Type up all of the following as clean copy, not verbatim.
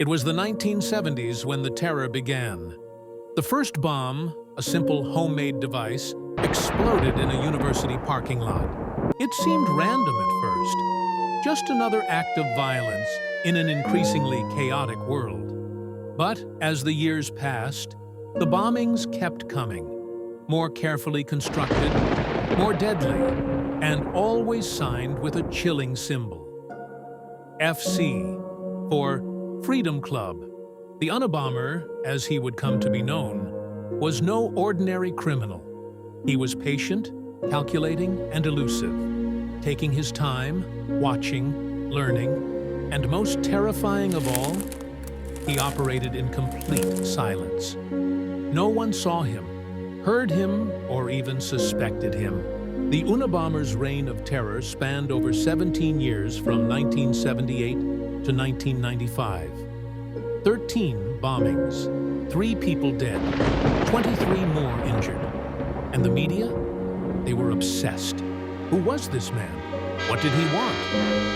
It was the 1970s when the terror began. The first bomb, a simple homemade device, exploded in a university parking lot. It seemed random at first, just another act of violence in an increasingly chaotic world. But as the years passed, the bombings kept coming, more carefully constructed, more deadly, and always signed with a chilling symbol. FC, for Freedom Club. The Unabomber, as he would come to be known, was no ordinary criminal. He was patient, calculating, and elusive, taking his time, watching, learning, and most terrifying of all, he operated in complete silence. No one saw him, heard him, or even suspected him. The Unabomber's reign of terror spanned over 17 years from 1978 to 1995. 13 bombings, 3 people dead, 23 more injured. And the media? They were obsessed. Who was this man? What did he want?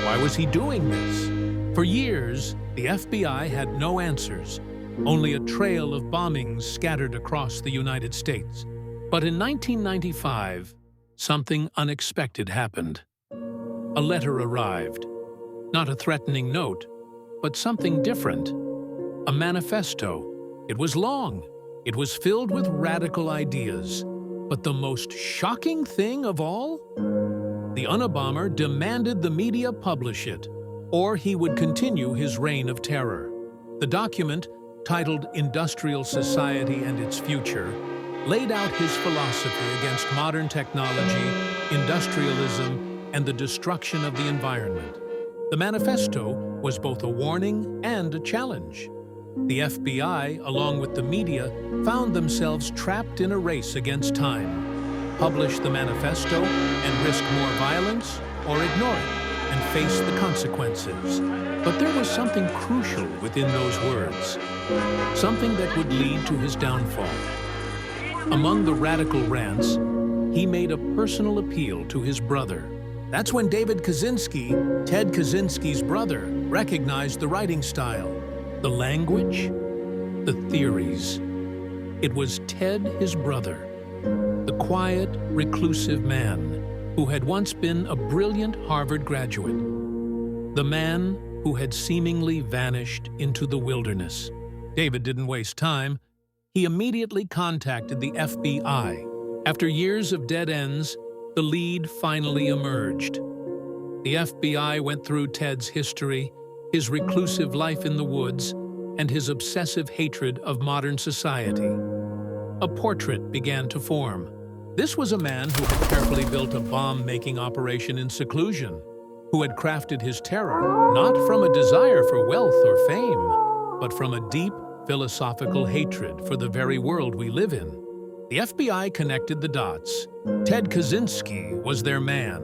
Why was he doing this? For years, the FBI had no answers, only a trail of bombings scattered across the United States. But in 1995, something unexpected happened. A letter arrived. Not a threatening note, but something different. A manifesto. It was long. It was filled with radical ideas. But the most shocking thing of all? The Unabomber demanded the media publish it, or he would continue his reign of terror. The document, titled Industrial Society and Its Future, laid out his philosophy against modern technology, industrialism, and the destruction of the environment. The manifesto was both a warning and a challenge. The FBI, along with the media, found themselves trapped in a race against time. Publish the manifesto and risk more violence, or ignore it and face the consequences. But there was something crucial within those words, something that would lead to his downfall. Among the radical rants, he made a personal appeal to his brother. That's when David Kaczynski, Ted Kaczynski's brother, recognized the writing style, the language, the theories. It was Ted, his brother, the quiet, reclusive man who had once been a brilliant Harvard graduate, the man who had seemingly vanished into the wilderness. David didn't waste time. He immediately contacted the FBI. After years of dead ends, the lead finally emerged. The FBI went through Ted's history, his reclusive life in the woods, and his obsessive hatred of modern society. A portrait began to form. This was a man who had carefully built a bomb-making operation in seclusion, who had crafted his terror not from a desire for wealth or fame, but from a deep philosophical hatred for the very world we live in. The FBI connected the dots. Ted Kaczynski was their man.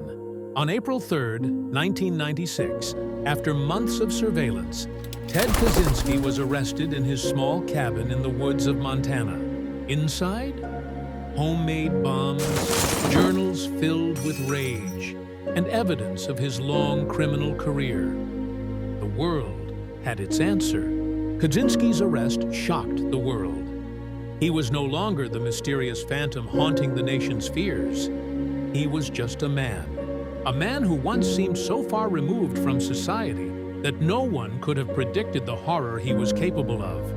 On April 3, 1996, after months of surveillance, Ted Kaczynski was arrested in his small cabin in the woods of Montana. Inside, homemade bombs, journals filled with rage, and evidence of his long criminal career. The world had its answer. Kaczynski's arrest shocked the world. He was no longer the mysterious phantom haunting the nation's fears. He was just a man who once seemed so far removed from society that no one could have predicted the horror he was capable of.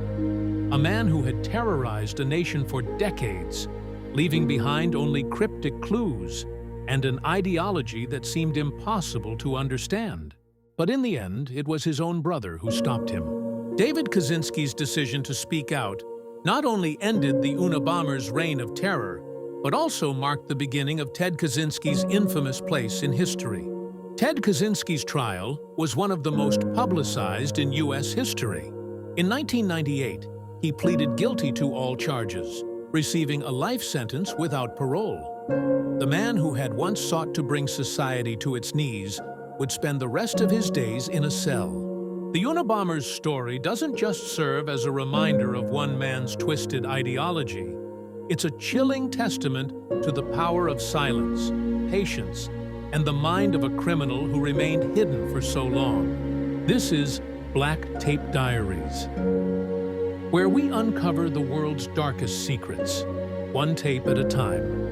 A man who had terrorized a nation for decades, leaving behind only cryptic clues and an ideology that seemed impossible to understand. But in the end, it was his own brother who stopped him. David Kaczynski's decision to speak out not only ended the Unabomber's reign of terror, but also marked the beginning of Ted Kaczynski's infamous place in history. Ted Kaczynski's trial was one of the most publicized in U.S. history. In 1998, he pleaded guilty to all charges, receiving a life sentence without parole. The man who had once sought to bring society to its knees would spend the rest of his days in a cell. The Unabomber's story doesn't just serve as a reminder of one man's twisted ideology. It's a chilling testament to the power of silence, patience, and the mind of a criminal who remained hidden for so long. This is Black Tape Diaries, where we uncover the world's darkest secrets, one tape at a time.